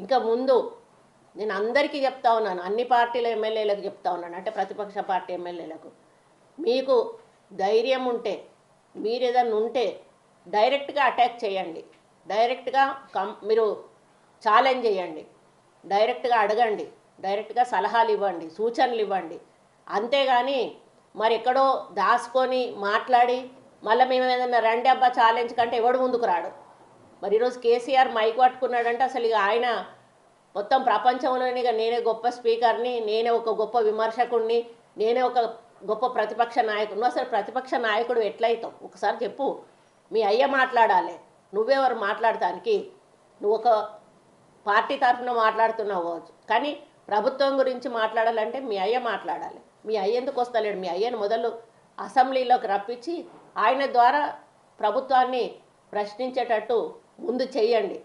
ఇంకా ముందు నేను అందరికీ చెప్తా ఉన్నాను, అన్ని పార్టీల ఎమ్మెల్యేలకు చెప్తా ఉన్నాను, అంటే ప్రతిపక్ష పార్టీ ఎమ్మెల్యేలకు, మీకు ధైర్యం ఉంటే, మీరు ఏదన్నా ఉంటే డైరెక్ట్గా అటాక్ చేయండి, డైరెక్ట్గా మీరు ఛాలెంజ్ చేయండి, డైరెక్ట్గా అడగండి, డైరెక్ట్గా సలహాలు ఇవ్వండి, సూచనలు ఇవ్వండి. అంతేగాని మరి ఎక్కడో దాచుకొని మాట్లాడి మళ్ళీ మేము ఏదన్నా రండి అబ్బా ఛాలెంజ్ కంటే ఎవడు ముందుకు రాడు. మరి ఈరోజు కేసీఆర్ మైక్ పట్టుకున్నాడంటే అసలు ఇక ఆయన మొత్తం ప్రపంచంలోని ఇక నేనే గొప్ప స్పీకర్ని, నేనే ఒక గొప్ప విమర్శకుడిని, నేనే ఒక గొప్ప ప్రతిపక్ష నాయకుడు. అసలు ప్రతిపక్ష నాయకుడు ఎట్లయితావు ఒకసారి చెప్పు. మీ అయ్య మాట్లాడాలి, నువ్వెవరు మాట్లాడటానికి? నువ్వు ఒక పార్టీ తరఫున మాట్లాడుతున్నావు కానీ ప్రభుత్వం గురించి మాట్లాడాలంటే మీ అయ్య మాట్లాడాలి. మీ అయ్య ఎందుకు వస్తలేడు? మీ అయ్యను మొదలు అసెంబ్లీలోకి రప్పించి ఆయన ద్వారా ప్రభుత్వాన్ని ప్రశ్నించేటట్టు ముందు చెయ్యండి.